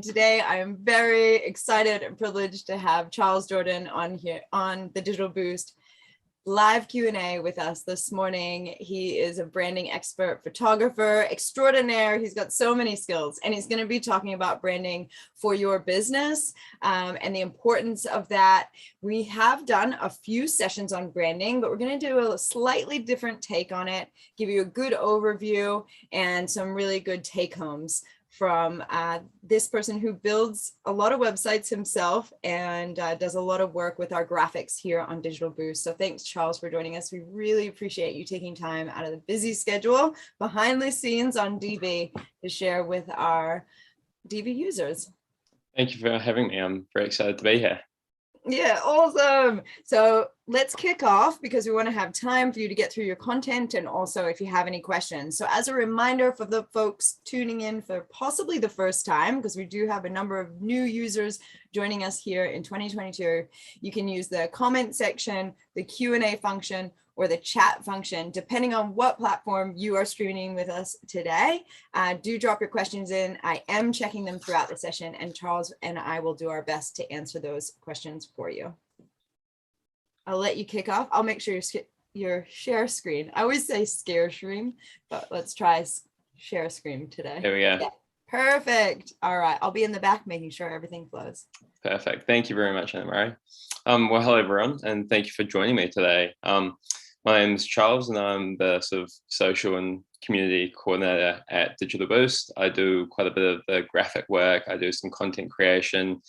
Today, I am very excited and privileged to have Charles Jordan on here on the Digital Boost live Q&A with us this morning. He is a branding expert, photographer extraordinaire. He's got so many skills, and he's going to be talking about branding for your business and the importance of that. We have done a few sessions on branding, but we're going to do a slightly different take on it, give you a good overview and some really good take homes from this person who builds a lot of websites himself and does a lot of work with our graphics here on Digital Boost. So thanks, Charles, for joining us. We really appreciate you taking time out of the busy schedule behind the scenes on DB to share with our DB users. Thank you for having me. I'm very excited to be here. Yeah, awesome. So let's kick off because we want to have time for you to get through your content and also if you have any questions. So as a reminder for the folks tuning in for possibly the first time, because we do have a number of new users joining us here in 2022, you can use the comment section, the Q&A function, or the chat function, depending on what platform you are streaming with us today. Do drop your questions in. I am checking them throughout the session, and Charles and I will do our best to answer those questions for you. I'll let you kick off. I'll make sure your share screen. I always say scare screen, but let's try share screen today. There we go. Yeah. Perfect. All right. I'll be in the back making sure everything flows. Perfect. Thank you very much, Anna-Marie. Well, hello, everyone, and thank you for joining me today. My name is Charles, and I'm the sort of social and community coordinator at Digital Boost. I do quite a bit of the graphic work. I do some content creation,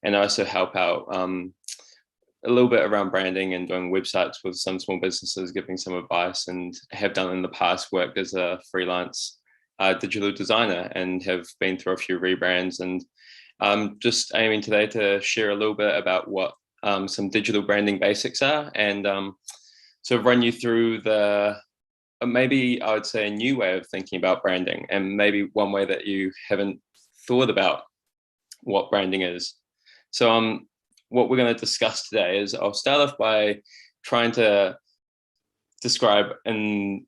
and I also help out a little bit around branding and doing websites with some small businesses, giving some advice, and have done in the past worked as a freelance digital designer and have been through a few rebrands. And just aiming today to share a little bit about what some digital branding basics are, and sort of run you through the maybe I would say a new way of thinking about branding, and maybe one way that you haven't thought about what branding is. So what we're going to discuss today is I'll start off by trying to describe in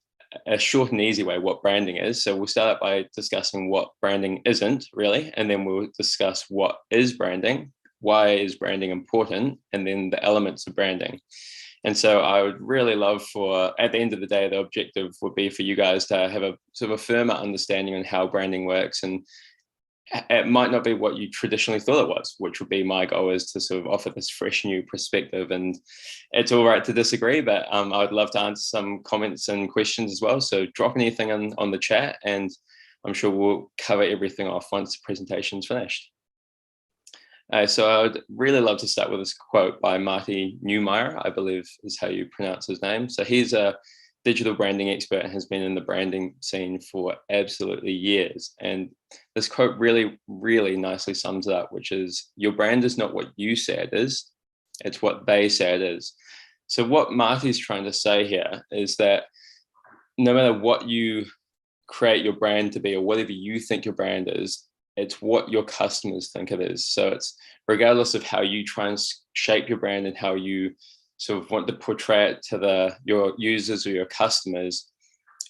a short and easy way what branding is. So we'll start out by discussing what branding isn't really, and then we'll discuss what is branding, why is branding important, and then the elements of branding. And so I would really love for, at the end of the day, the objective would be for you guys to have a sort of a firmer understanding on how branding works. And it might not be what you traditionally thought it was, which would be my goal, is to sort of offer this fresh new perspective. And it's all right to disagree, but I would love to answer some comments and questions as well. So drop anything on the chat, and I'm sure we'll cover everything off once the presentation's finished. So I would really love to start with this quote by Marty Neumeier, I believe is how you pronounce his name. So he's a digital branding expert and has been in the branding scene for absolutely years. And this quote really, really nicely sums it up, which is, your brand is not what you say it is, it's what they say it is. So what Marty's trying to say here is that no matter what you create your brand to be, or whatever you think your brand is, it's what your customers think it is. So it's regardless of how you try and shape your brand and how you sort of want to portray it to your users or your customers,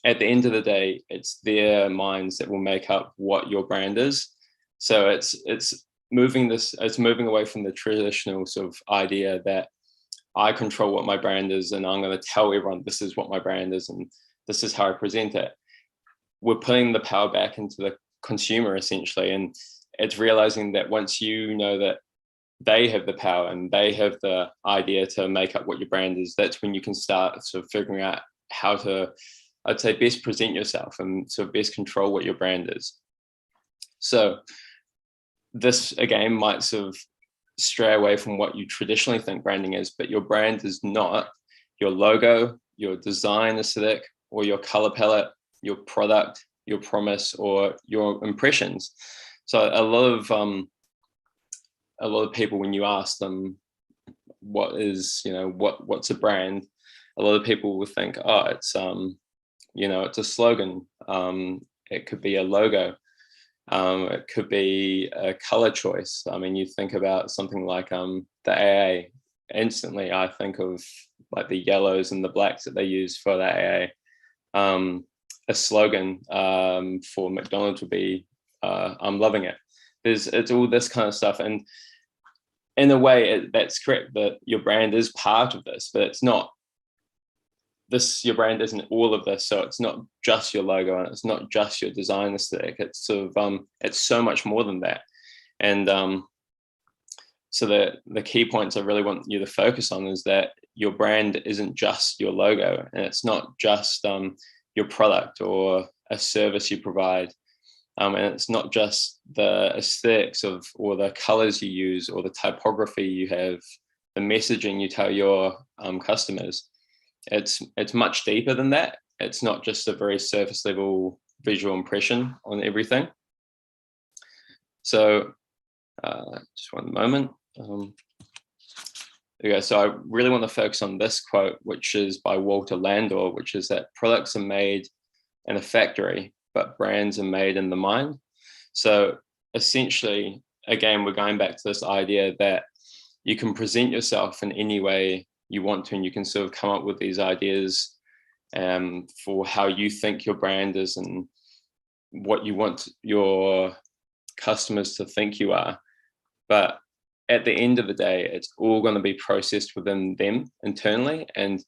at the end of the day, it's their minds that will make up what your brand is. So it's moving away from the traditional sort of idea that I control what my brand is and I'm going to tell everyone this is what my brand is and this is how I present it. We're putting the power back into the consumer essentially, and it's realizing that once you know that they have the power and they have the idea to make up what your brand is, that's when you can start sort of figuring out how to, I'd say, best present yourself and sort of best control what your brand is. So this again might sort of stray away from what you traditionally think branding is, but your brand is not your logo, your design aesthetic, or your color palette, your product, your promise, or your impressions. So a lot of people, when you ask them what is, what's a brand, a lot of people will think, oh, it's it's a slogan. It could be a logo. It could be a color choice. I mean, you think about something like the AA. Instantly, I think of like the yellows and the blacks that they use for the AA. A slogan for McDonald's would be, I'm loving it. it's all this kind of stuff. And in a way, that's correct, that your brand is part of this, but it's not this, your brand isn't all of this. So it's not just your logo, and it's not just your design aesthetic. It's sort of it's so much more than that. And so the key points I really want you to focus on is that your brand isn't just your logo, and it's not just your product or a service you provide. And it's not just the aesthetics or the colors you use or the typography you have, the messaging you tell your customers. It's much deeper than that. It's not just a very surface level visual impression on everything. So just one moment. Okay, so I really want to focus on this quote, which is by Walter Landor, which is that products are made in a factory, but brands are made in the mind. So essentially, again, we're going back to this idea that you can present yourself in any way you want to, and you can sort of come up with these ideas for how you think your brand is and what you want your customers to think you are. But at the end of the day, it's all going to be processed within them internally, and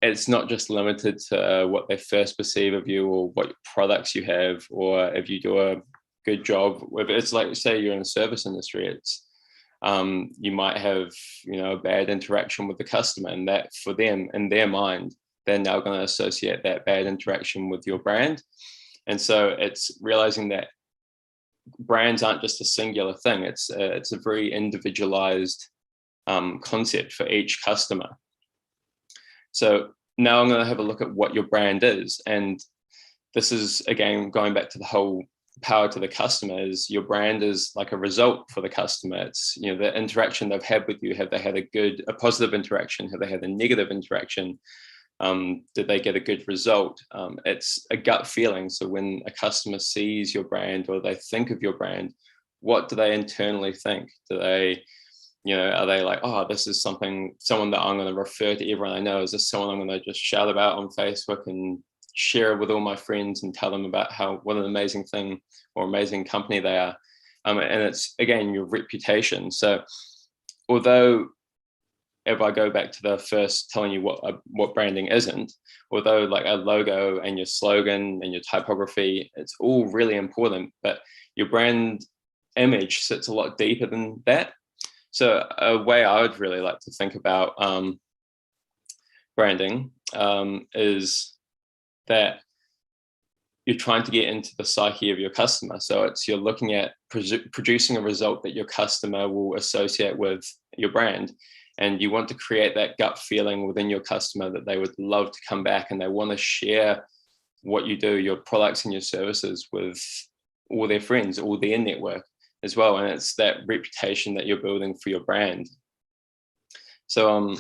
it's not just limited to what they first perceive of you or what products you have, or if you do a good job. It's like, say you're in the service industry, it's you might have, a bad interaction with the customer, and that for them, in their mind, they're now going to associate that bad interaction with your brand. And so it's realizing that brands aren't just a singular thing. It's a very individualized concept for each customer. So now I'm going to have a look at what your brand is. And this is, again, going back to the whole power to the customer, is your brand is like a result for the customer. It's, the interaction they've had with you. Have they had a positive interaction? Have they had a negative interaction? Did they get a good result? It's a gut feeling. So when a customer sees your brand or they think of your brand, what do they internally think? Do they, are they like, oh, this is someone that I'm going to refer to everyone I know? Is this someone I'm going to just shout about on Facebook and share it with all my friends and tell them about what an amazing thing or amazing company they are? And it's, again, your reputation. So although, if I go back to the first telling you what branding isn't, although like a logo and your slogan and your typography, it's all really important, but your brand image sits a lot deeper than that. So a way I would really like to think about branding is that you're trying to get into the psyche of your customer. So you're looking at producing a result that your customer will associate with your brand. And you want to create that gut feeling within your customer that they would love to come back and they want to share what you do, your products and your services, with all their friends, all their network as well. And it's that reputation that you're building for your brand. So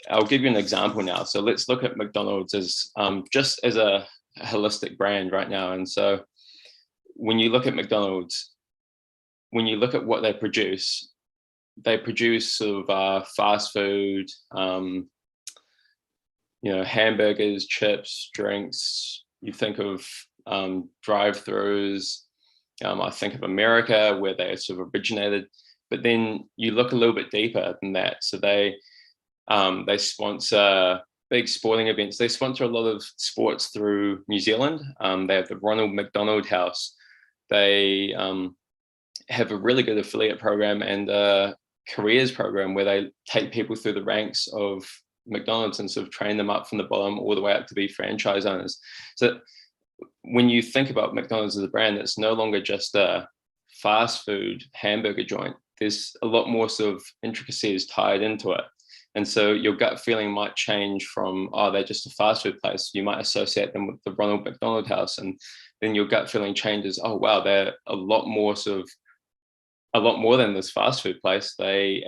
I'll give you an example now. So let's look at McDonald's as just as a holistic brand right now. And so when you look at McDonald's, when you look at what they produce sort of fast food, hamburgers, chips, drinks. You think of drive-throughs. I think of America, where they sort of originated. But then you look a little bit deeper than that. So they sponsor big sporting events. They sponsor a lot of sports through New Zealand. They have the Ronald McDonald House. They have a really good affiliate program and careers program where they take people through the ranks of McDonald's and sort of train them up from the bottom all the way up to be franchise owners. So when you think about McDonald's as a brand, it's no longer just a fast food hamburger joint. There's a lot more sort of intricacies tied into it. And so your gut feeling might change from, oh, they're just a fast food place. You might associate them with the Ronald McDonald House. And then your gut feeling changes, oh, wow, they're a lot more than this fast food place. They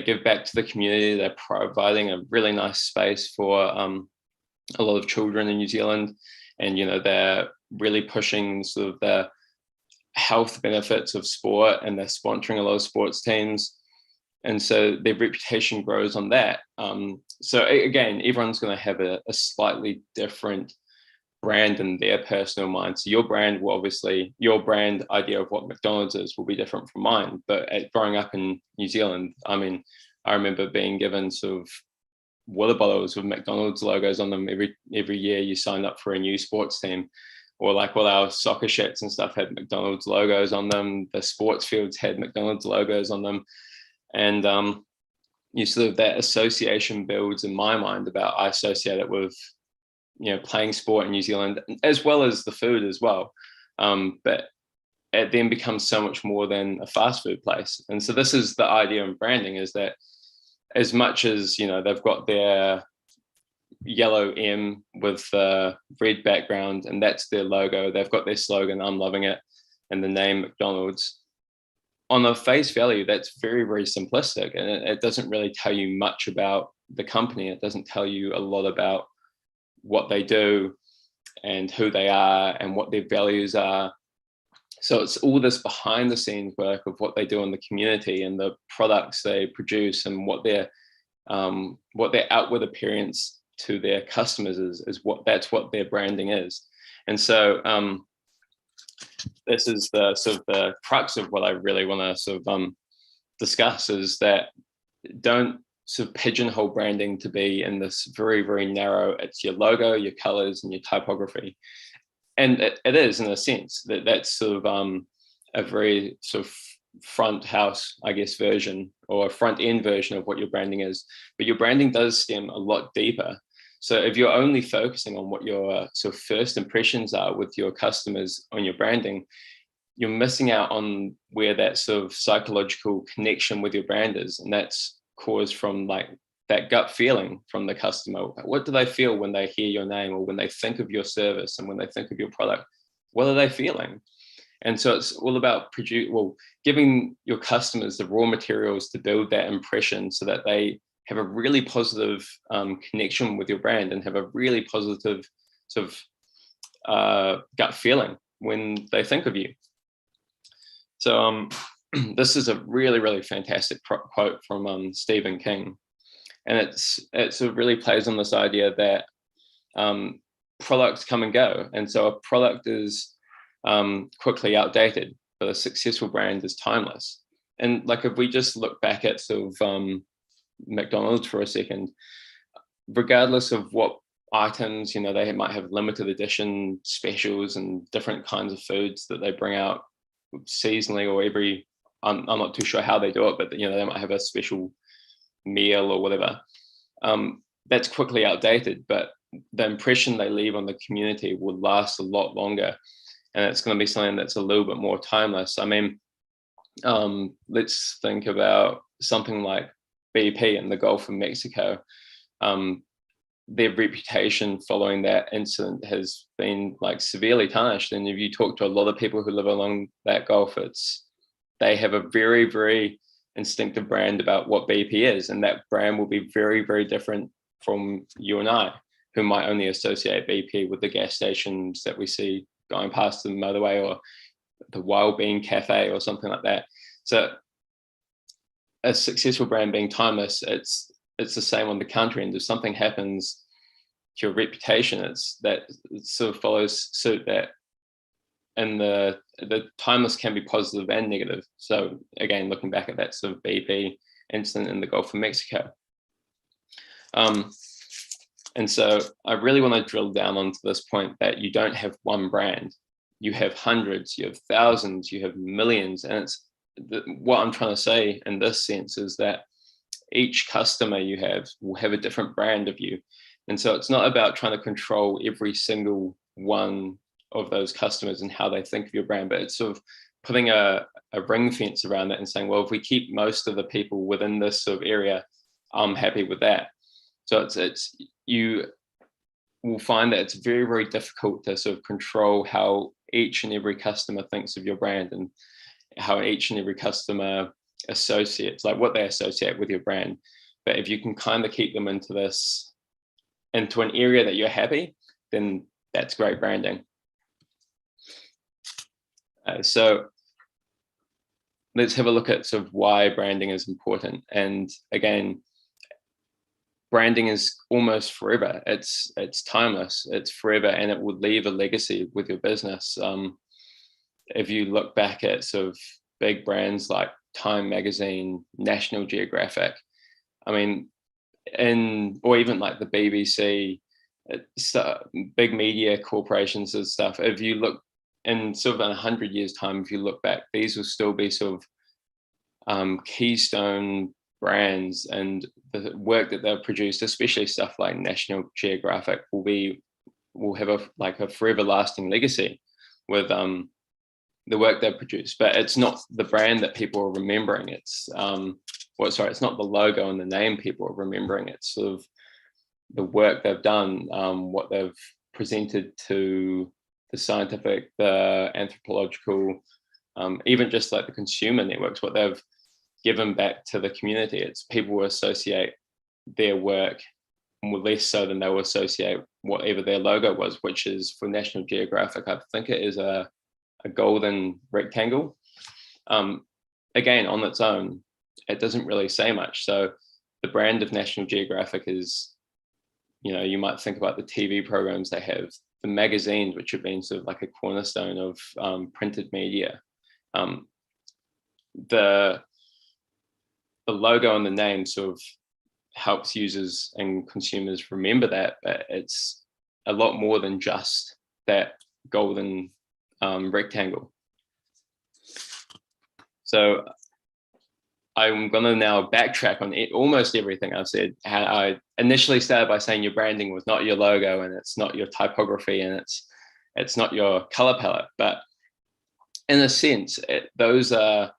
give back to the community. They're providing a really nice space for a lot of children in New Zealand. And, they're really pushing sort of the health benefits of sport, and they're sponsoring a lot of sports teams. And so their reputation grows on that. So again, everyone's going to have a slightly different brand in their personal mind. So your brand will obviously, your brand idea of what McDonald's is will be different from mine. But growing up in New Zealand, I mean, I remember being given sort of water bottles with McDonald's logos on them every year you signed up for a new sports team, or like all our soccer shirts and stuff had McDonald's logos on them. The sports fields had McDonald's logos on them, and you sort of, that association builds in my mind about, I associate it with, you know, playing sport in New Zealand as well as the food as well, but it then becomes so much more than a fast food place. And so this is the idea in branding, is that as much as, you know, they've got their yellow M with the red background and that's their logo, they've got their slogan, I'm loving it, and the name McDonald's, on the face value, that's very, very simplistic, and it doesn't really tell you much about the company. It doesn't tell you a lot about what they do and who they are and what their values are. So it's all this behind the scenes work of what they do in the community and the products they produce and what their outward appearance to their customers is that's what their branding is. And so this is the sort of the crux of what I really want to sort of discuss, is that don't sort of pigeonhole branding to be in this very, very narrow, it's your logo, your colors, and your typography. And it is, in a sense, that's sort of a very sort of front house, I guess, version, or a front end version of what your branding is. But your branding does stem a lot deeper. So if you're only focusing on what your sort of first impressions are with your customers on your branding, you're missing out on where that sort of psychological connection with your brand is. And that's caused from like that gut feeling from the customer. What do they feel when they hear your name, or when they think of your service, and when they think of your product? What are they feeling? And so it's all about giving your customers the raw materials to build that impression, so that they have a really positive connection with your brand and have a really positive sort of gut feeling when they think of you. So this is a really, really fantastic quote from Stephen King. And it sort of really plays on this idea that products come and go. And so a product is quickly outdated, but a successful brand is timeless. And like, if we just look back at sort of McDonald's for a second, regardless of what items, you know, they might have limited edition specials and different kinds of foods that they bring out seasonally, or I'm not too sure how they do it, but you know, they might have a special meal or whatever. That's quickly outdated, but the impression they leave on the community will last a lot longer, and it's going to be something that's a little bit more timeless. I mean, let's think about something like BP in the Gulf of Mexico. Their reputation following that incident has been like severely tarnished. And if you talk to a lot of people who live along that Gulf, they have a very, very instinctive brand about what BP is. And that brand will be very, very different from you and I, who might only associate BP with the gas stations that we see going past the motorway, or the Wild Bean Cafe or something like that. So a successful brand being timeless, it's the same on the counter end. If something happens to your reputation, it sort of follows suit that. And the timeless can be positive and negative. So again, looking back at that sort of BP incident in the Gulf of Mexico. And so I really want to drill down onto this point, that you don't have one brand. You have hundreds, you have thousands, you have millions. And what I'm trying to say in this sense is that each customer you have will have a different brand of you. And so it's not about trying to control every single one of those customers and how they think of your brand, but it's sort of putting a ring fence around it and saying, well, if we keep most of the people within this sort of area, I'm happy with that. So you will find that it's very, very difficult to sort of control how each and every customer thinks of your brand, and how each and every customer associates, like what they associate with your brand. But if you can kind of keep them into an area that you're happy, then that's great branding. So let's have a look at sort of why branding is important. And again, branding is almost forever. It's timeless. It's forever, and it would leave a legacy with your business. If you look back at sort of big brands like Time Magazine, National Geographic, I mean, or even like the BBC, big media corporations and stuff. If you look in sort of in 100 years' time, if you look back, these will still be sort of keystone brands, and the work that they've produced, especially stuff like National Geographic, will have a forever lasting legacy with the work they've produced. But it's not the brand that people are remembering. It's it's not the logo and the name people are remembering. It's sort of the work they've done, what they've presented to the scientific, the anthropological, even just like the consumer networks, what they've given back to the community. It's people will associate their work more less so than they will associate whatever their logo was, which is for National Geographic, I think it is a golden rectangle. Again, on its own, it doesn't really say much. So the brand of National Geographic is, you might think about the TV programs they have, the magazines, which have been sort of like a cornerstone of printed media. The logo and the name sort of helps users and consumers remember that, but it's a lot more than just that golden rectangle. So I'm going to now backtrack on almost everything I've said. I initially started by saying your branding was not your logo, and it's not your typography, and it's not your color palette. But in a sense, those are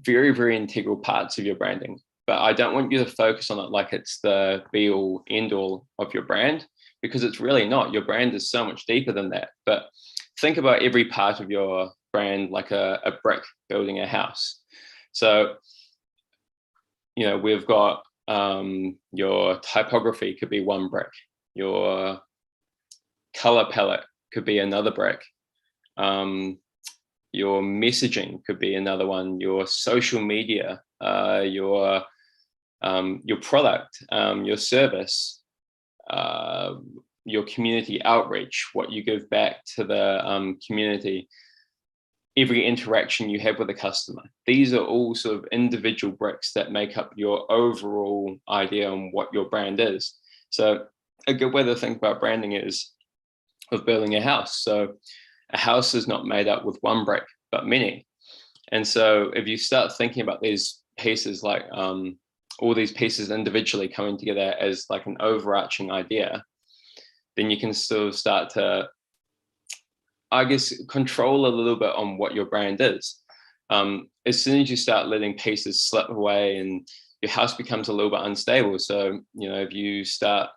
very, very integral parts of your branding. But I don't want you to focus on it like it's the be all end all of your brand, because it's really not. Your brand is so much deeper than that. But think about every part of your brand like a brick building a house. So, we've got your typography could be one brick. Your color palette could be another brick. Your messaging could be another one. Your social media, your product, your service, your community outreach, what you give back to the community, every interaction you have with a customer. These are all sort of individual bricks that make up your overall idea on what your brand is. So a good way to think about branding is of building a house. So a house is not made up with one brick, but many. And so if you start thinking about these pieces, like all these pieces individually coming together as like an overarching idea, then you can sort of start to, I guess, control a little bit on what your brand is. As soon as you start letting pieces slip away and your house becomes a little bit unstable. So, if you start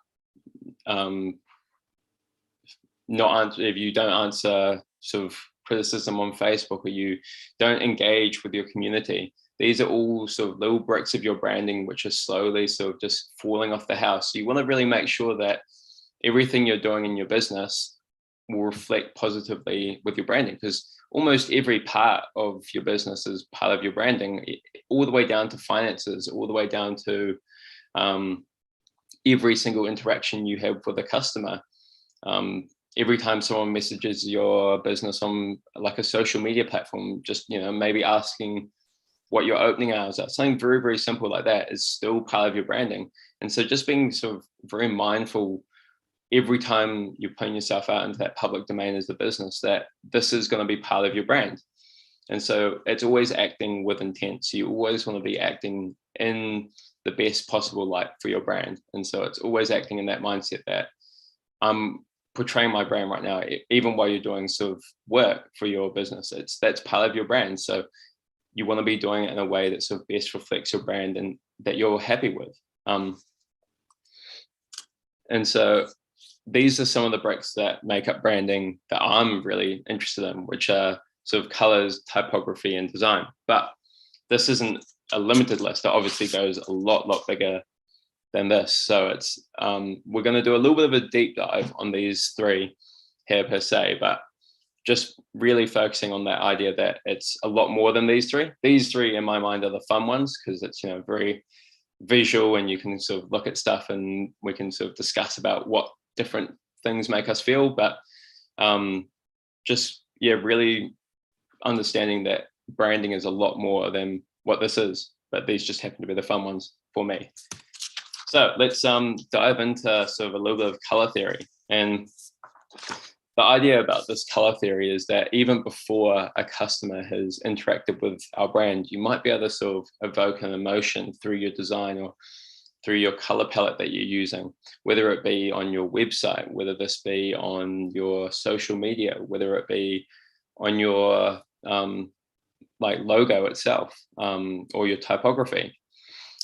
if you don't answer sort of criticism on Facebook, or you don't engage with your community, these are all sort of little bricks of your branding which are slowly sort of just falling off the house. So you want to really make sure that everything you're doing in your business will reflect positively with your branding, because almost every part of your business is part of your branding, all the way down to finances, all the way down to every single interaction you have with a customer. Every time someone messages your business on like a social media platform, just, maybe asking what your opening hours are, something very, very simple like that is still part of your branding. And so just being sort of very mindful every time you're putting yourself out into that public domain as a business, that this is going to be part of your brand. And so it's always acting with intent. So you always want to be acting in the best possible light for your brand. And so it's always acting in that mindset that I'm portraying my brand right now, even while you're doing sort of work for your business. That's part of your brand. So you want to be doing it in a way that sort of best reflects your brand and that you're happy with. And so these are some of the bricks that make up branding that I'm really interested in, which are sort of colors, typography, and design. But this isn't a limited list. It obviously goes a lot bigger than this. So it's we're going to do a little bit of a deep dive on these three here per se, but just really focusing on that idea that it's a lot more than these three. These three in my mind are the fun ones, because it's very, visual, and you can sort of look at stuff and we can sort of discuss about what different things make us feel. But just, yeah, really understanding that branding is a lot more than what this is, but these just happen to be the fun ones for me. So let's dive into sort of a little bit of color theory. And the idea about this color theory is that even before a customer has interacted with our brand, you might be able to sort of evoke an emotion through your design or through your color palette that you're using, whether it be on your website, whether this be on your social media, whether it be on your like logo itself, or your typography.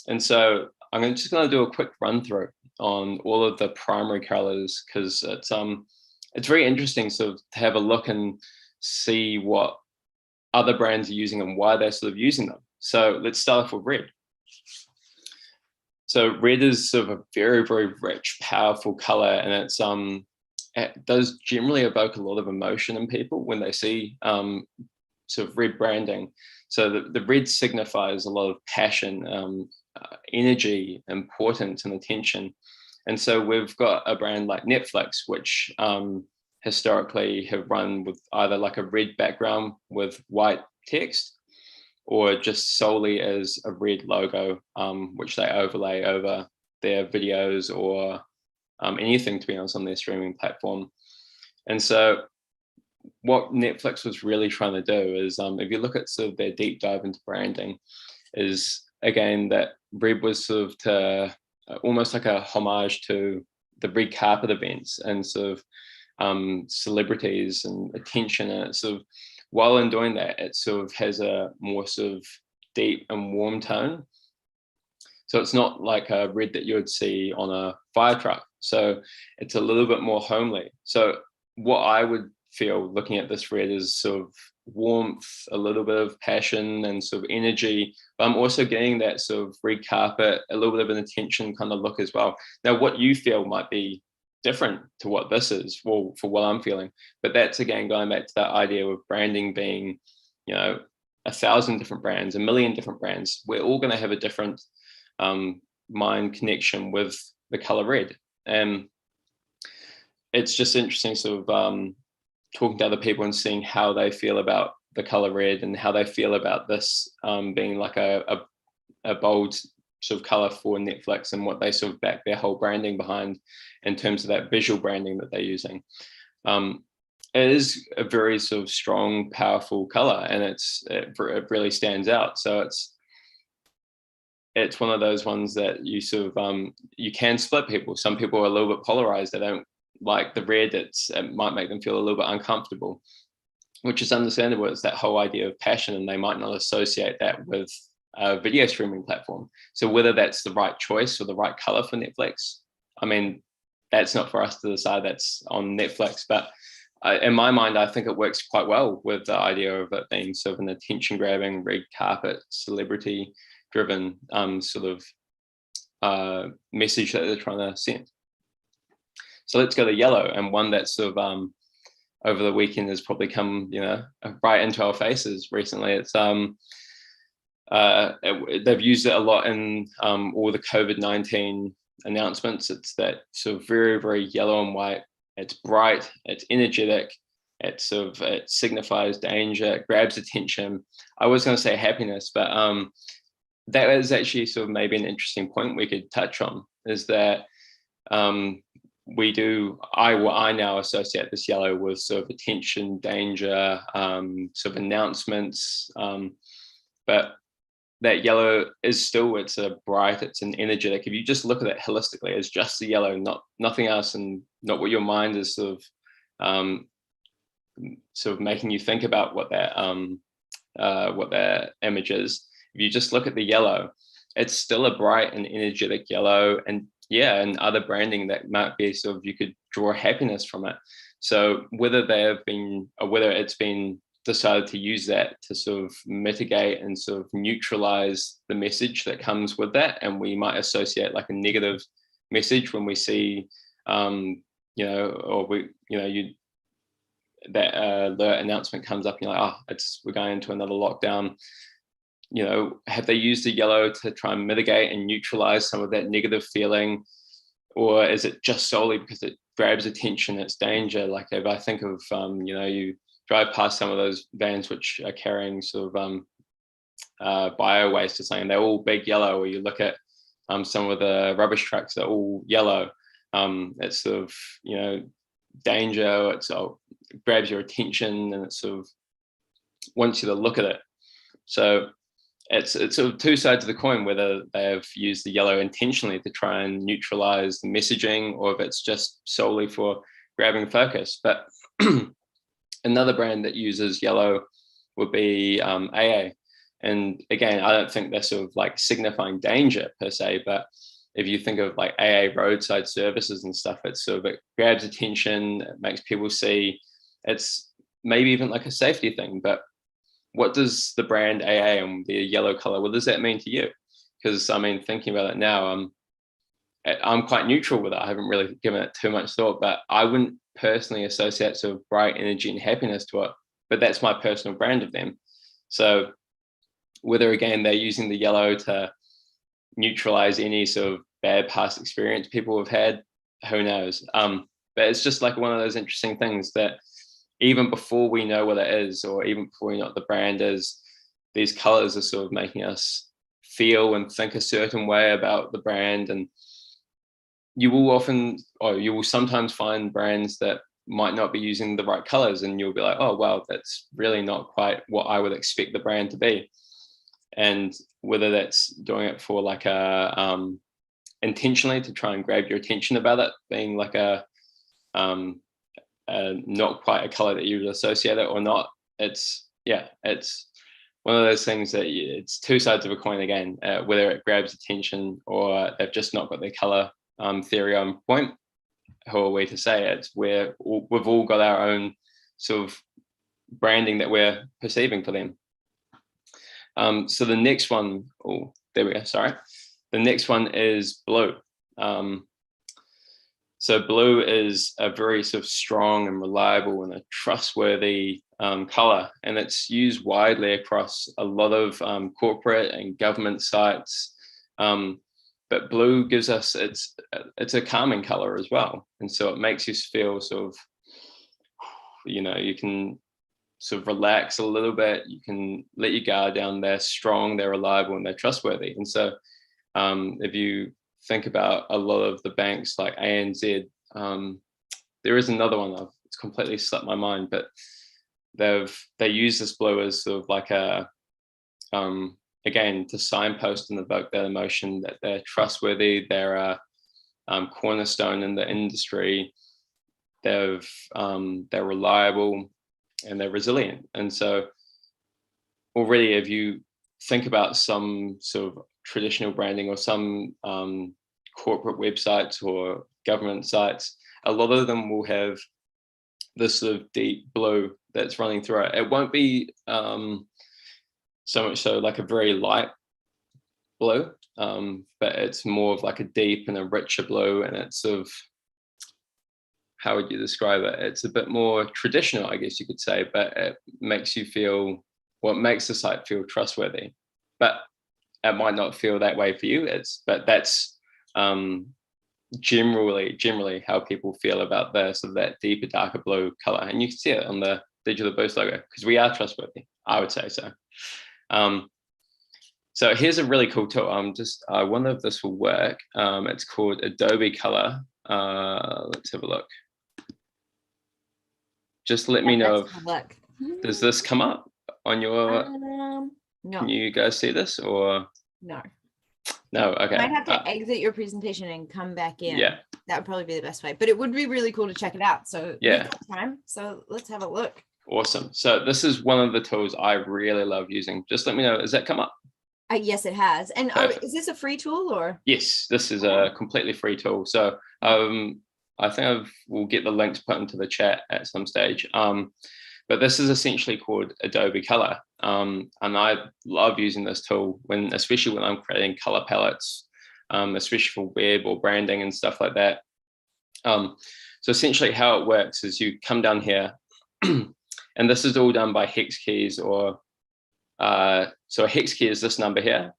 And so I'm just going to do a quick run through on all of the primary colors, because it's very interesting sort of to have a look and see what other brands are using and why they're sort of using them. So let's start off with red. So red is sort of a very, very rich, powerful color, and it does generally evoke a lot of emotion in people when they see sort of red branding. So the red signifies a lot of passion, energy, importance, and attention. And so we've got a brand like Netflix, which historically have run with either like a red background with white text, or just solely as a red logo, which they overlay over their videos or anything, to be honest, on their streaming platform. And so what Netflix was really trying to do is, if you look at sort of their deep dive into branding, is again that red was sort of to almost like a homage to the red carpet events and sort of celebrities and attention, and it's sort of, while in doing that, it sort of has a more sort of deep and warm tone. So it's not like a red that you would see on a fire truck. So it's a little bit more homely. So what I would feel looking at this red is sort of warmth, a little bit of passion and sort of energy, but I'm also getting that sort of red carpet, a little bit of an attention kind of look as well. Now, what you feel might be different to what this is, well, for what I'm feeling, but that's again going back to that idea of branding being, 1,000 different brands, 1,000,000 different brands. We're all going to have a different mind connection with the color red, and it's just interesting sort of talking to other people and seeing how they feel about the color red and how they feel about this being like a bold sort of color for Netflix, and what they sort of back their whole branding behind in terms of that visual branding that they're using. It is a very sort of strong, powerful color, and it really stands out. So it's one of those ones that you sort of you can split people. Some people are a little bit polarized. They don't like the red. It might make them feel a little bit uncomfortable, which is understandable. It's that whole idea of passion, and they might not associate that with a video streaming platform. So whether that's the right choice or the right color for Netflix, I mean, that's not for us to decide. That's on Netflix. But in my mind, I think it works quite well with the idea of it being sort of an attention-grabbing, red carpet, celebrity-driven sort of message that they're trying to send. So let's go to yellow, and one that sort of over the weekend has probably come, right into our faces recently. It's they've used it a lot in all the COVID-19 announcements. It's that sort of very, very yellow and white. It's bright, it's energetic, it signifies danger, it grabs attention. I was going to say happiness, but that is actually sort of maybe an interesting point we could touch on, is that I now associate this yellow with sort of attention, danger, sort of announcements, but that yellow is still, it's a bright, it's an energetic. If you just look at it holistically as just the yellow, nothing else, and not what your mind is sort of making you think about what that image is. If you just look at the yellow, it's still a bright and energetic yellow, and other branding that might be sort of, you could draw happiness from it. So whether it's been decided to use that to sort of mitigate and sort of neutralize the message that comes with that, and we might associate like a negative message when we see that alert announcement comes up and you're like, we're going into another lockdown. have they used the yellow to try and mitigate and neutralize some of that negative feeling? Or is it just solely because it grabs attention, it's danger? Like if I think of, you drive past some of those vans which are carrying sort of bio waste or something, they're all big yellow, or you look at some of the rubbish trucks, they're all yellow. It's sort of, danger, it grabs your attention, and it sort of wants you to look at it. So it's sort of two sides of the coin, whether they've used the yellow intentionally to try and neutralize the messaging, or if it's just solely for grabbing focus. But another brand that uses yellow would be AA. And again, I don't think they're sort of like signifying danger per se, but if you think of like AA roadside services and stuff, it's sort of, it grabs attention, it makes people see, it's maybe even like a safety thing. But what does the brand AA and the yellow color, what does that mean to you? Because I mean, thinking about it now, I'm quite neutral with it. I haven't really given it too much thought, but I wouldn't personally associate sort of bright energy and happiness to it, but that's my personal brand of them. So whether again, they're using the yellow to neutralize any sort of bad past experience people have had, who knows? But it's just like one of those interesting things that even before we know what it is, or even before we know what the brand is, these colors are sort of making us feel and think a certain way about the brand. And you will sometimes find brands that might not be using the right colors, and you'll be like, oh, wow, that's really not quite what I would expect the brand to be. And whether that's doing it for like intentionally to try and grab your attention about it, being like a not quite a color that you would associate it or not, it's one of those things that it's two sides of a coin again, whether it grabs attention or they've just not got their color theory on point. Who are we to say? It's where we've all got our own sort of branding that we're perceiving for them. So the next one, there we go, sorry. The next one is blue. So blue is a very sort of strong and reliable and a trustworthy color, and it's used widely across a lot of corporate and government sites. But blue gives us, it's a calming color as well. And so it makes you feel sort of, you can sort of relax a little bit. You can let your guard down. They're strong, they're reliable, and they're trustworthy. And so if you think about a lot of the banks like ANZ, there is another one, it's completely slipped my mind, but they use this blue as sort of like a, again, to signpost and evoke that emotion that they're trustworthy, they're a cornerstone in the industry, they're reliable, and they're resilient. And so already, if you think about some sort of traditional branding or some corporate websites or government sites, a lot of them will have this sort of deep blue that's running through it. It won't be so much so like a very light blue, but it's more of like a deep and a richer blue, and it's sort of, how would you describe it? It's a bit more traditional, I guess you could say, but it makes you feel, what makes the site feel trustworthy. But it might not feel that way for you. But that's generally how people feel about the sort of that deeper, darker blue color, and you can see it on the Digital Boost logo because we are trustworthy. I would say so. So here's a really cool tool. I wonder if this will work. It's called Adobe Color. Let's have a look. Just let me know if, does this come up on your, no. Can you guys see this or? No. No, okay. You might have to exit your presentation and come back in. Yeah. That would probably be the best way, but it would be really cool to check it out. So yeah, we've got time. So let's have a look. Awesome. So this is one of the tools I really love using. Just let me know, does that come up? Yes, it has. And is this a free tool or? Yes, this is a completely free tool. So I think we'll get the links put into the chat at some stage. But this is essentially called Adobe Color. And I love using this tool especially when I'm creating color palettes, especially for web or branding and stuff like that. So essentially how it works is you come down here and this is all done by hex keys or so a hex key is this number here.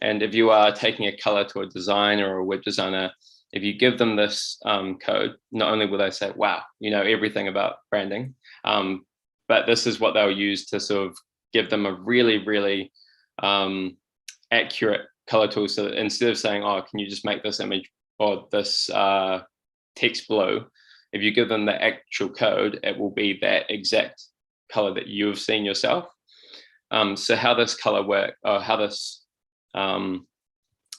And if you are taking a color to a designer or a web designer, if you give them this code, not only will they say, wow, you know everything about branding, but this is what they'll use to sort of give them a really, really accurate color tool. So that instead of saying, oh, can you just make this image or this text blue, if you give them the actual code, it will be that exact color that you've seen yourself. So how this color work, or how this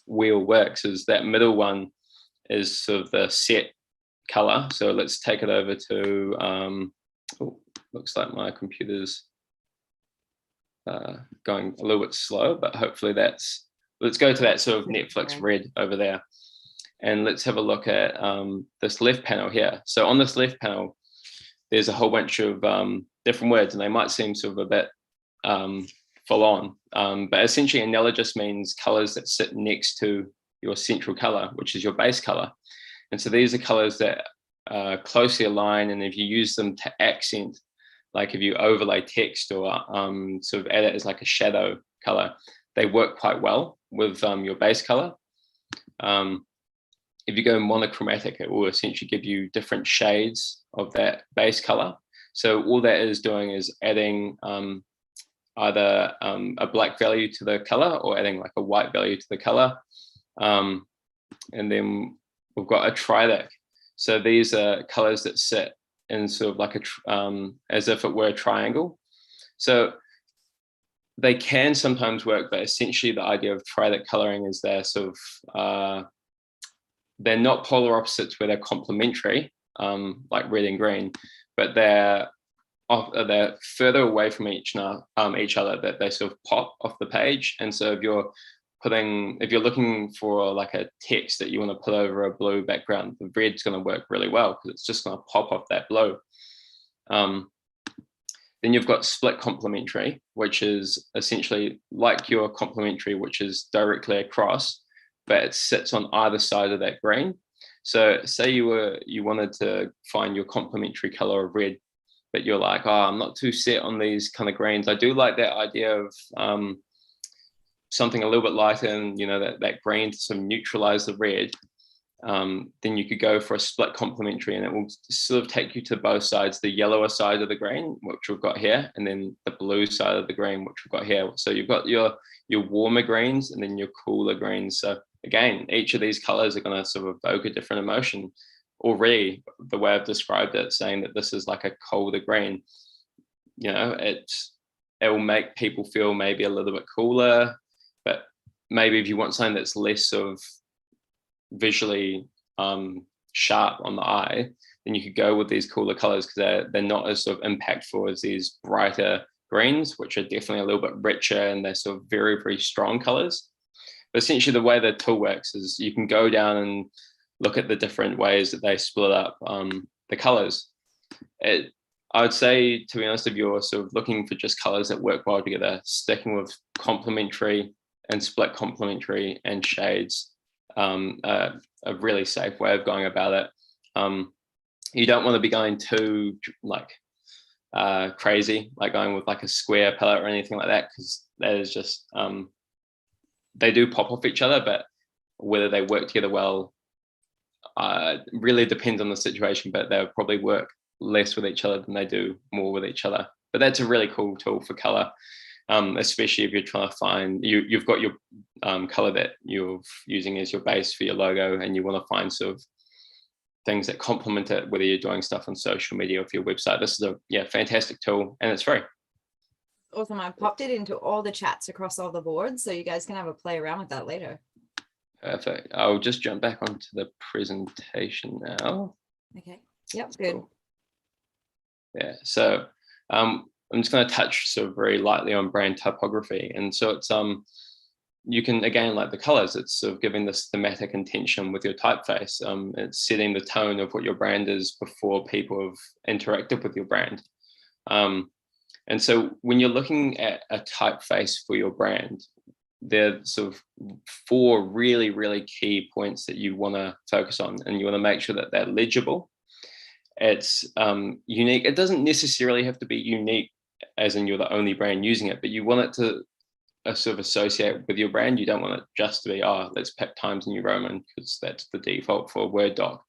wheel works, is that middle one is sort of the set color. So let's take it over to, oh, looks like my computer's going a little bit slow, but hopefully let's go to that sort of Netflix red over there. And let's have a look at this left panel here. So on this left panel, there's a whole bunch of different words, and they might seem sort of a bit full on, but essentially analogous means colors that sit next to your central color, which is your base color. And so these are colors that closely align, and if you use them to accent, like if you overlay text or sort of add it as like a shadow color, they work quite well with your base color. If you go monochromatic, it will essentially give you different shades of that base color. So all that is doing is adding either a black value to the color or adding like a white value to the color. And then we've got a trilect. So these are colors that sit in sort of like a, as if it were a triangle. So they can sometimes work, but essentially the idea of trilect coloring is they're sort of, they're not polar opposites where they're complementary, like red and green, but they're further away from each other, that they sort of pop off the page. And so if you're looking for like a text that you want to put over a blue background, the red's going to work really well because it's just going to pop off that blue. Then you've got split complementary, which is essentially like your complementary, which is directly across, but it sits on either side of that green. So say you wanted to find your complementary color of red, but you're like, oh, I'm not too set on these kind of greens. I do like that idea of something a little bit lighter, and that green to sort of neutralize the red. Then you could go for a split complementary, and it will sort of take you to both sides, the yellower side of the green, which we've got here, and then the blue side of the green, which we've got here. So you've got your warmer greens and then your cooler greens. So again, each of these colors are going to sort of evoke a different emotion. Already, the way I've described it, saying that this is like a colder green, it will make people feel maybe a little bit cooler. But maybe if you want something that's less of visually sharp on the eye, then you could go with these cooler colors because they're not as sort of impactful as these brighter greens, which are definitely a little bit richer, and they're sort of very, very strong colors. But essentially the way the tool works is you can go down and look at the different ways that they split up the colors. I would say, to be honest, if you're sort of looking for just colors that work well together, sticking with complementary and split complementary and shades, a really safe way of going about it. You don't want to be going too like crazy, like going with like a square palette or anything like that, because that is just they do pop off each other, but whether they work together well really depends on the situation. But they'll probably work less with each other than they do more with each other. But that's a really cool tool for color. Especially if you're trying to find, you've got your color that you're using as your base for your logo, and you want to find sort of things that complement it, whether you're doing stuff on social media or for your website. This is a fantastic tool, and it's free. Awesome. I've popped it into all the chats across all the boards, so you guys can have a play around with that later. Perfect. I'll just jump back onto the presentation now. Okay. Yep. Good. Cool. Yeah. So I'm just going to touch sort of very lightly on brand typography. And so it's you can, again, like the colors, it's sort of giving this thematic intention with your typeface. It's setting the tone of what your brand is before people have interacted with your brand. And so when you're looking at a typeface for your brand, there are sort of 4 really, really key points that you want to focus on, and you want to make sure that they're legible. It's unique. It doesn't necessarily have to be unique as in you're the only brand using it, but you want it to sort of associate with your brand. You don't want it just to be, oh, let's pick Times New Roman because that's the default for a Word doc.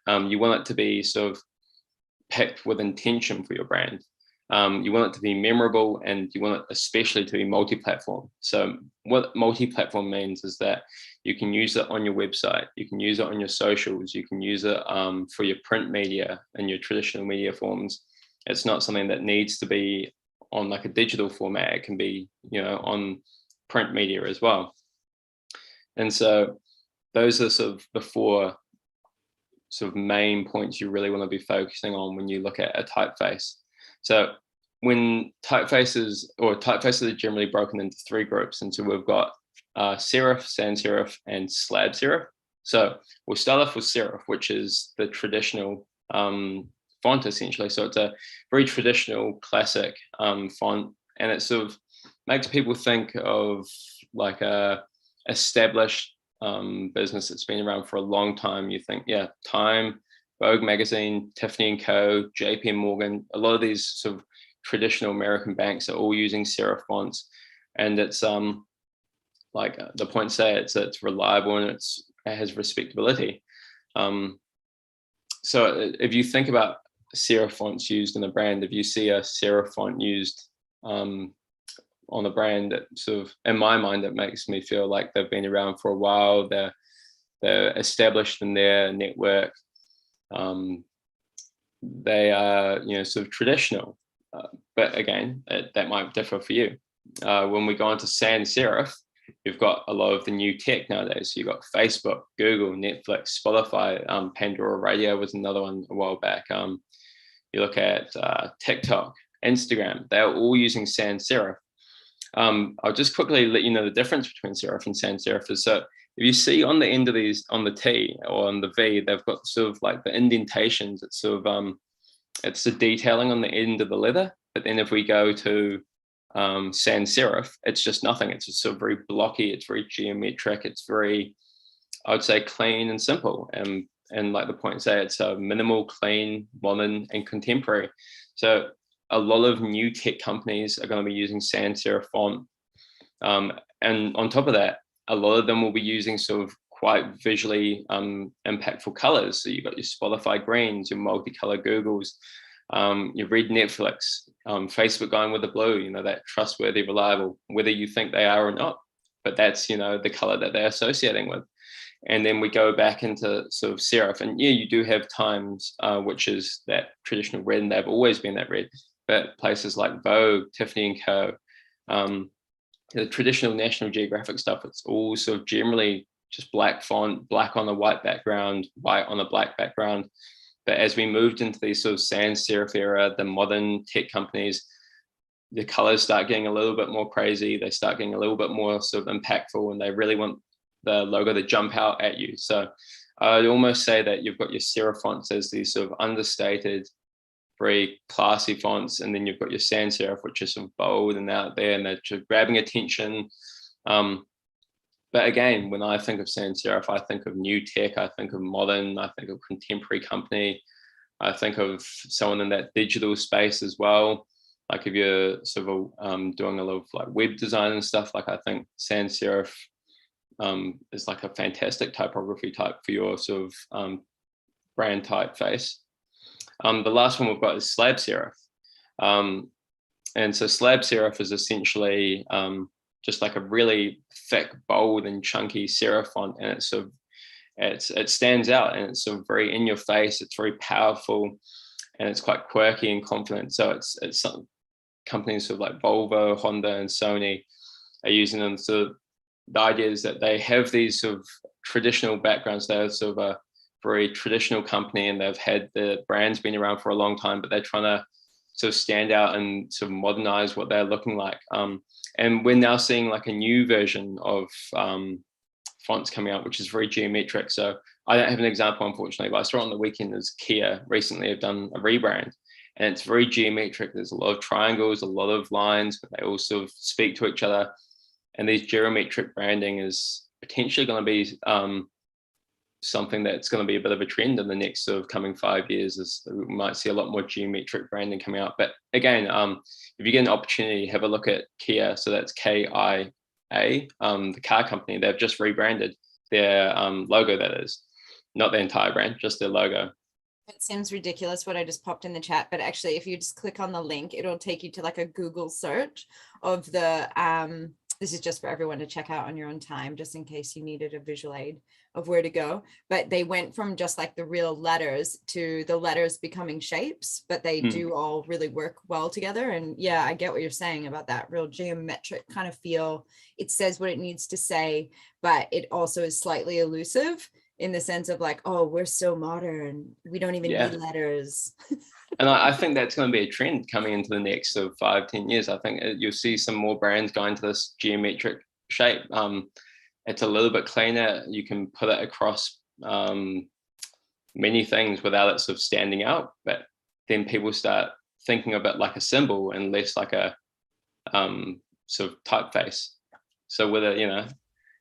You want it to be sort of picked with intention for your brand. You want it to be memorable, and you want it especially to be multi-platform. So what multi-platform means is that you can use it on your website, you can use it on your socials, you can use it for your print media and your traditional media forms. It's not something that needs to be on like a digital format. It can be, on print media as well. And so those are sort of the four sort of main points you really want to be focusing on when you look at a typeface. So when typefaces are generally broken into three groups. And so we've got serif, sans serif, and slab serif. So we'll start off with serif, which is the traditional font essentially. So it's a very traditional classic font, and it sort of makes people think of like a established business that's been around for a long time. You think, yeah, Time, Vogue magazine, Tiffany & Co, JP Morgan, a lot of these sort of traditional American banks are all using serif fonts, and it's like the points say, it's reliable and it has respectability. So if you think about serif fonts used in a brand, if you see a serif font used on a brand, that sort of, in my mind, it makes me feel like they've been around for a while. They're established in their network. They are, sort of traditional. But again, that might differ for you. When we go on to sans serif, you've got a lot of the new tech nowadays. So you've got Facebook, Google, Netflix, Spotify, Pandora Radio was another one a while back. You look at TikTok, Instagram, they're all using sans serif. I'll just quickly let you know the difference between serif and sans serif is, so if you see on the end of these, on the T or on the V, they've got sort of like the indentations. It's sort of, it's the detailing on the end of the letter. But then if we go to sans serif, it's just nothing. It's just sort of very blocky. It's very geometric. It's very, I would say, clean and simple. And like the points say, it's minimal, clean, modern, and contemporary. So a lot of new tech companies are going to be using sans serif font. And on top of that, a lot of them will be using sort of quite visually impactful colors. So you've got your Spotify greens, your multicolor Googles, you read Netflix, Facebook going with the blue, that trustworthy, reliable, whether you think they are or not, but that's, the color that they're associating with. And then we go back into sort of serif, and yeah, you do have Times, which is that traditional red, and they've always been that red, but places like Vogue, Tiffany & Co, the traditional National Geographic stuff, it's all sort of generally just black font, black on a white background, white on a black background. But as we moved into these sort of sans serif era, the modern tech companies, the colors start getting a little bit more crazy. They start getting a little bit more sort of impactful, and they really want the logo to jump out at you. So I'd almost say that you've got your serif fonts as these sort of understated, very classy fonts, and then you've got your sans serif, which is sort of bold and out there, and they're just grabbing attention. But again, when I think of sans serif, I think of new tech, I think of modern, I think of contemporary company, I think of someone in that digital space as well. Like if you're sort of doing a lot of like web design and stuff, like I think sans serif is like a fantastic typography type for your sort of brand typeface. The last one we've got is slab serif. And so slab serif is essentially just like a really thick, bold and chunky serif font, and it's sort of, it stands out, and it's sort of very in your face. It's very powerful, and it's quite quirky and confident. So it's some companies sort of like Volvo, Honda, and Sony are using them. So the idea is that they have these sort of traditional backgrounds. They're sort of a very traditional company, and they've had the brands been around for a long time, but they're trying to sort of stand out and sort of modernize what they're looking like. And we're now seeing like a new version of fonts coming out, which is very geometric. So I don't have an example, unfortunately, but I saw on the weekend as Kia recently have done a rebrand, and it's very geometric. There's a lot of triangles, a lot of lines, but they all sort of speak to each other. And these geometric branding is potentially going to be something that's going to be a bit of a trend in the next sort of coming 5 years. Is we might see a lot more geometric branding coming out. But again, if you get an opportunity, have a look at Kia. So that's KIA, the car company. They've just rebranded their logo, that is. Not the entire brand, just their logo. It seems ridiculous what I just popped in the chat, but actually if you just click on the link, it'll take you to like a Google search of the, this is just for everyone to check out on your own time, just in case you needed a visual aid of where to go. But they went from just like the real letters to the letters becoming shapes, but they do all really work well together. And yeah, I get what you're saying about that real geometric kind of feel. It says what it needs to say, but it also is slightly elusive in the sense of like, oh, we're so modern, we don't even need letters. And I think that's going to be a trend coming into the next sort of 5-10 years. I think you'll see some more brands go into this geometric shape. It's a little bit cleaner. You can put it across many things without it sort of standing out. But then people start thinking of it like a symbol and less like a sort of typeface. So whether,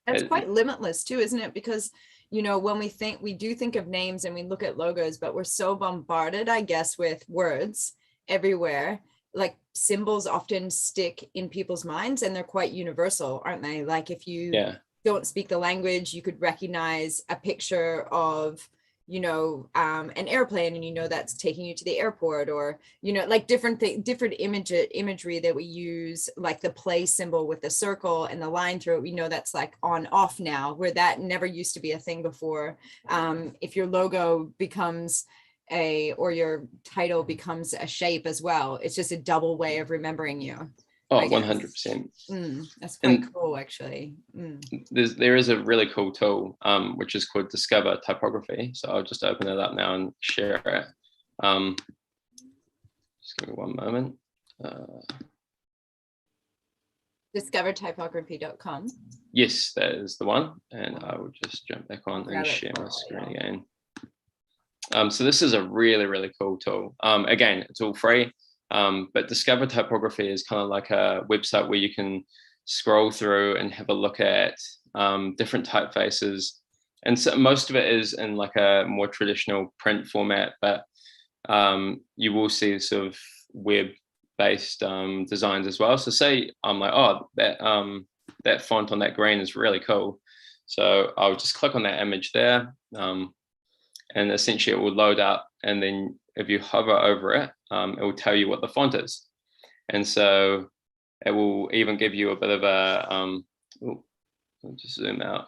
that's quite limitless too, isn't it? Because when we do think of names and we look at logos, but we're so bombarded, I guess, with words everywhere. Like symbols often stick in people's minds and they're quite universal, aren't they? Like if you don't speak the language, you could recognize a picture of, an airplane and that's taking you to the airport, or, like different imagery that we use, like the play symbol with the circle and the line through it, we know that's like on off now, where that never used to be a thing before. If your logo becomes or your title becomes a shape as well, it's just a double way of remembering you. Oh, 100%. That's quite cool, actually. There is a really cool tool, which is called Discover Typography. So I'll just open it up now and share it. Just give me one moment. Discovertypography.com. Yes, that is the one. And I will just jump back on and share my screen again. So this is a really, really cool tool. Again, it's all free. But Discover Typography is kind of like a website where you can scroll through and have a look at different typefaces. And so most of it is in like a more traditional print format, but you will see sort of web-based designs as well. So say I'm like, oh, that font on that green is really cool. So I'll just click on that image there. And essentially it will load up, and then if you hover over it, it will tell you what the font is. And so it will even give you a bit of a, I'll just zoom out.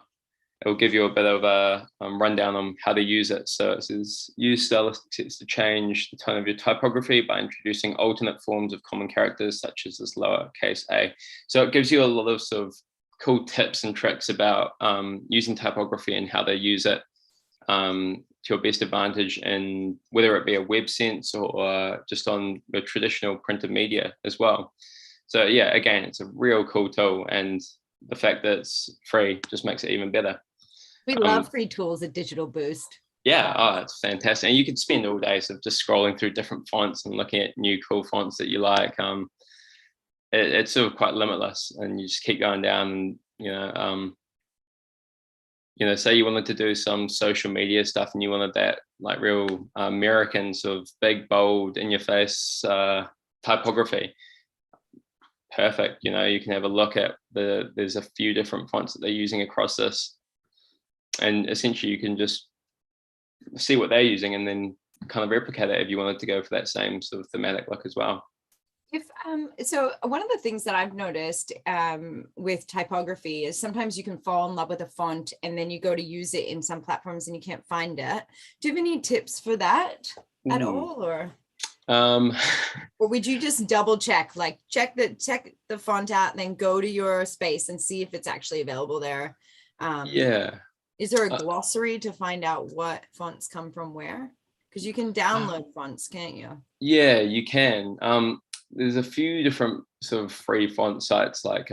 It will give you a bit of a rundown on how to use it. So it says, use stylistic sets to change the tone of your typography by introducing alternate forms of common characters, such as this lowercase a. So it gives you a lot of sort of cool tips and tricks about using typography and how to use it to your best advantage, in whether it be a web sense or just on the traditional printed media as well. So yeah, again, it's a real cool tool, and the fact that it's free just makes it even better. We love free tools at Digital Boost. Yeah, it's fantastic. And you could spend all day sort of just scrolling through different fonts and looking at new cool fonts that you like. It's sort of quite limitless, and you just keep going down and say you wanted to do some social media stuff and you wanted that like real American sort of big, bold, in your face typography. Perfect. You can have a look at there's a few different fonts that they're using across this, and essentially you can just see what they're using and then kind of replicate it if you wanted to go for that same sort of thematic look as well. So one of the things that I've noticed with typography is sometimes you can fall in love with a font and then you go to use it in some platforms and you can't find it. Do you have any tips for that at all, or would you just double check, like check the font out and then go to your space and see if it's actually available there? Is there a glossary to find out what fonts come from where? Because you can download fonts, can't you? Yeah, you can. There's a few different sort of free font sites like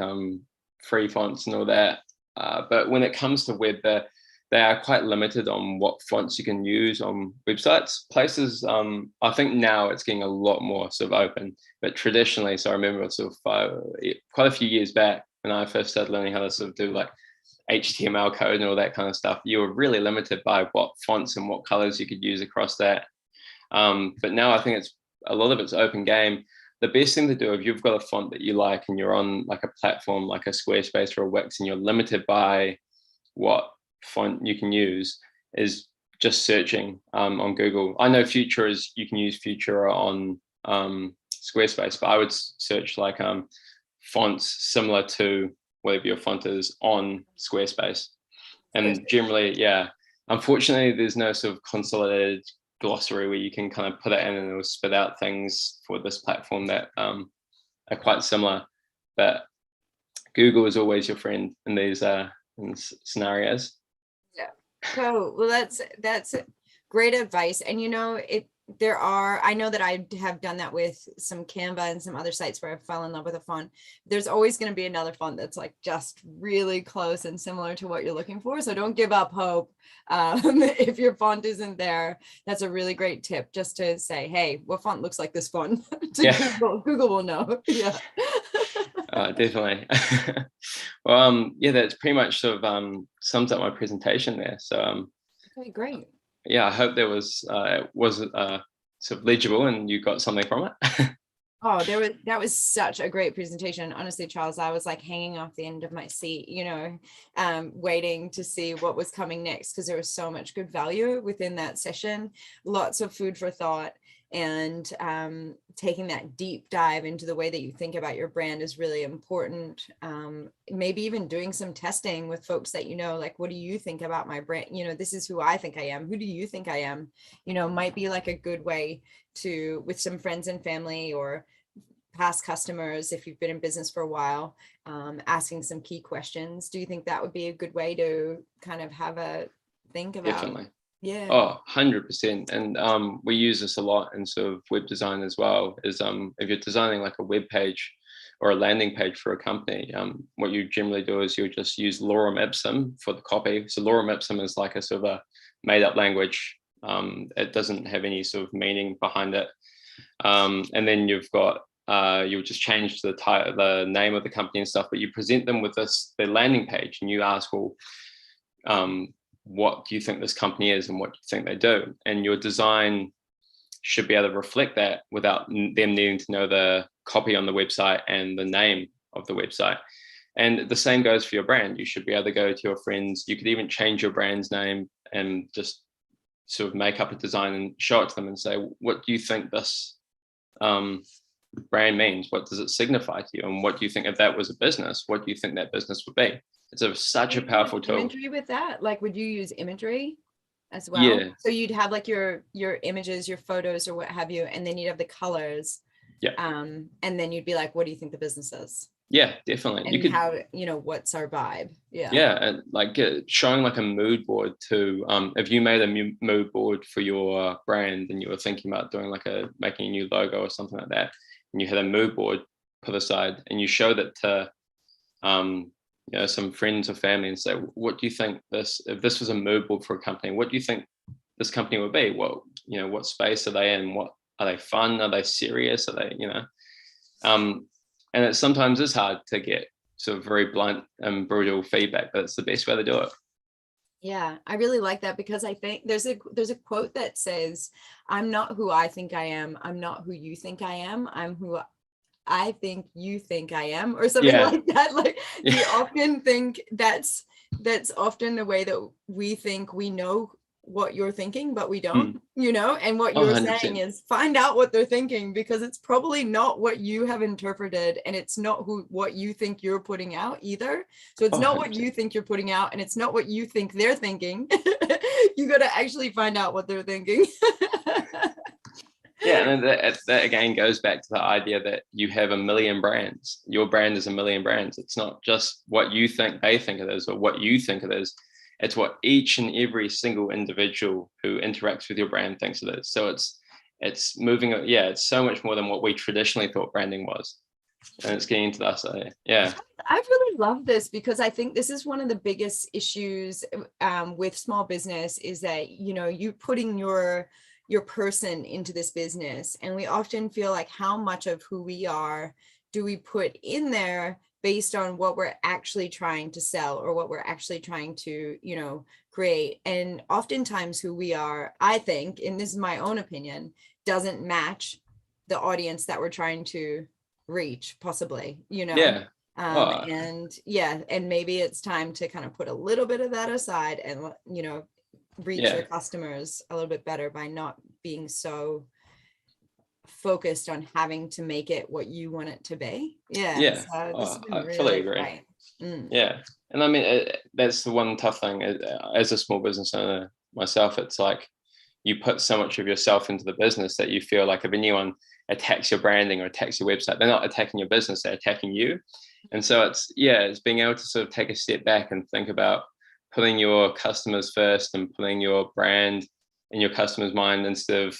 free fonts and all that. But when it comes to web, they are quite limited on what fonts you can use on websites. Places, I think now it's getting a lot more sort of open. But traditionally, so I remember sort of quite a few years back when I first started learning how to sort of do like HTML code and all that kind of stuff, you were really limited by what fonts and what colors you could use across that. But now I think it's a lot of it's open game. The best thing to do if you've got a font that you like and you're on like a platform like a Squarespace or a Wix and you're limited by what font you can use is just searching on Google. I know you can use Futura on Squarespace, but I would search like fonts similar to whatever your font is on Squarespace. And generally, yeah, unfortunately, there's no sort of consolidated glossary where you can kind of put it in and it will spit out things for this platform that are quite similar. But Google is always your friend in these scenarios. Yeah. So, well, that's great advice. And I know that I have done that with some Canva and some other sites where I fell in love with a font. There's always going to be another font that's like just really close and similar to what you're looking for. So don't give up hope. If your font isn't there, that's a really great tip, just to say, hey, what font looks like this font? Yeah. Google will know. Yeah. Definitely. Well, yeah, that's pretty much sort of sums up my presentation there. So, Okay, great. yeah, I hope there was sort of legible and you got something from it. Oh, that was such a great presentation. Honestly, Charles, I was like hanging off the end of my seat, waiting to see what was coming next, because there was so much good value within that session, lots of food for thought, and taking that deep dive into the way that you think about your brand is really important. Maybe even doing some testing with folks that like, what do you think about my brand? This is who I think I am. Who do you think I am? Might be like a good way to, with some friends and family or past customers, if you've been in business for a while, asking some key questions. Do you think that would be a good way to kind of have a think about? Definitely. Yeah. Oh, 100%. And we use this a lot in sort of web design as well, is if you're designing like a web page or a landing page for a company, what you generally do is you'll just use lorem ipsum for the copy. So lorem ipsum is like a sort of a made up language. It doesn't have any sort of meaning behind it. And then you've got, you'll just change the name of the company and stuff, but you present them with the landing page and you ask, well, what do you think this company is and what do you think they do? And your design should be able to reflect that without them needing to know the copy on the website and the name of the website. And the same goes for your brand. You should be able to go to your friends. You could even change your brand's name and just sort of make up a design and show it to them and say, what do you think this brand means? What does it signify to you? And what do you think if that was a business? What do you think that business would be? It's such a powerful tool. Imagery with that? Like, would you use imagery as well? Yeah. So you'd have like your images, your photos or what have you, and then you'd have the colors. Yeah. And then you'd be like, what do you think the business is? Yeah, definitely. And you could, how, what's our vibe? Yeah. Yeah. And like showing like a mood board to, if you made a mood board for your brand and you were thinking about doing making a new logo or something like that, and you had a mood board put aside and you showed it to, some friends or family and say, what do you think if this was a mood board for a company, what do you think this company would be? What space are they in? What are they fun? Are they serious? Are they, and it sometimes is hard to get sort of very blunt and brutal feedback, but it's the best way to do it. Yeah, I really like that, because I think there's a quote that says, I'm not who I think I am. I'm not who you think I am. I'm who I think you think I am, or something like that. Like we often think that's often the way that we think we know what you're thinking, but we don't, and what you're 100%. saying is find out what they're thinking, because it's probably not what you have interpreted, and it's not what you think you're putting out either. So it's not what you think you're putting out, and it's not what you think they're thinking. You got to actually find out what they're thinking. Yeah, and that again goes back to the idea that you have a million brands. Your brand is a million brands. It's not just what you think they think it is or what you think it is. It's what each and every single individual who interacts with your brand thinks it is. So it's moving. Yeah, it's so much more than what we traditionally thought branding was, and it's getting into that. Yeah, I really love this, because I think this is one of the biggest issues with small business, is that you putting your person into this business, and we often feel like, how much of who we are do we put in there based on what we're actually trying to sell or what we're actually trying to, create. And oftentimes who we are, I think, and this is my own opinion, doesn't match the audience that we're trying to reach, possibly, Yeah. Oh, and maybe it's time to kind of put a little bit of that aside and, reach yeah. your customers a little bit better by not being so focused on having to make it what you want it to be. Yeah. Yeah. So this has Oh, been I fully really agree. great. Mm. Yeah. And I mean, that's the one tough thing as a small business owner myself. It's like you put so much of yourself into the business that you feel like if anyone attacks your branding or attacks your website, they're not attacking your business, they're attacking you. And so it's being able to sort of take a step back and think about putting your customers first and putting your brand in your customer's mind instead of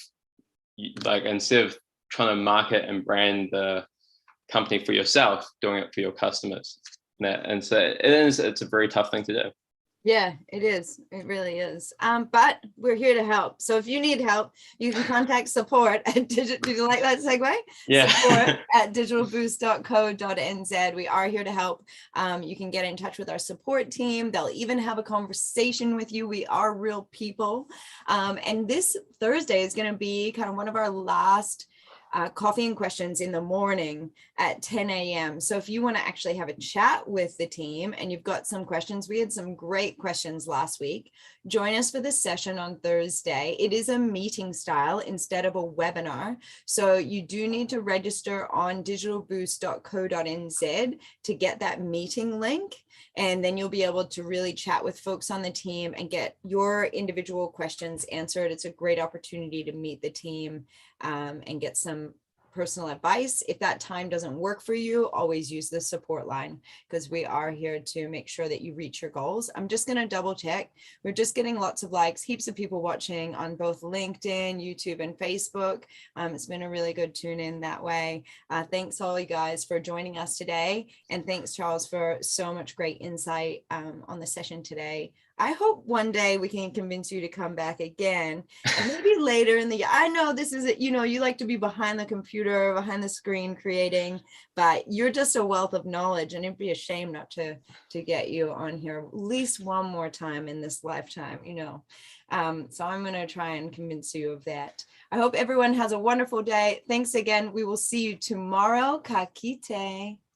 trying to market and brand the company for yourself, doing it for your customers. And so it's a very tough thing to do. Yeah, it is. It really is. But we're here to help. So if you need help, you can contact support at did you like that segue? Yeah. Support at digitalboost.co.nz. We are here to help. You can get in touch with our support team. They'll even have a conversation with you. We are real people. And this Thursday is going to be kind of one of our last coffee and questions in the morning at 10 a.m. So if you want to actually have a chat with the team and you've got some questions, we had some great questions last week. Join us for this session on Thursday. It is a meeting style instead of a webinar. So you do need to register on digitalboost.co.nz to get that meeting link. And then you'll be able to really chat with folks on the team and get your individual questions answered. It's a great opportunity to meet the team and get some personal advice. If that time doesn't work for you, always use the support line because we are here to make sure that you reach your goals. I'm just going to double check. We're just getting lots of likes, heaps of people watching on both LinkedIn, YouTube, and Facebook. It's been a really good tune in that way. Thanks all you guys for joining us today. And thanks, Charles, for so much great insight on the session today. I hope one day we can convince you to come back again and maybe later in the year. I know this is, you like to be behind the computer, behind the screen creating, but you're just a wealth of knowledge and it'd be a shame not to get you on here at least one more time in this lifetime, So I'm going to try and convince you of that. I hope everyone has a wonderful day. Thanks again. We will see you tomorrow. Ka kite.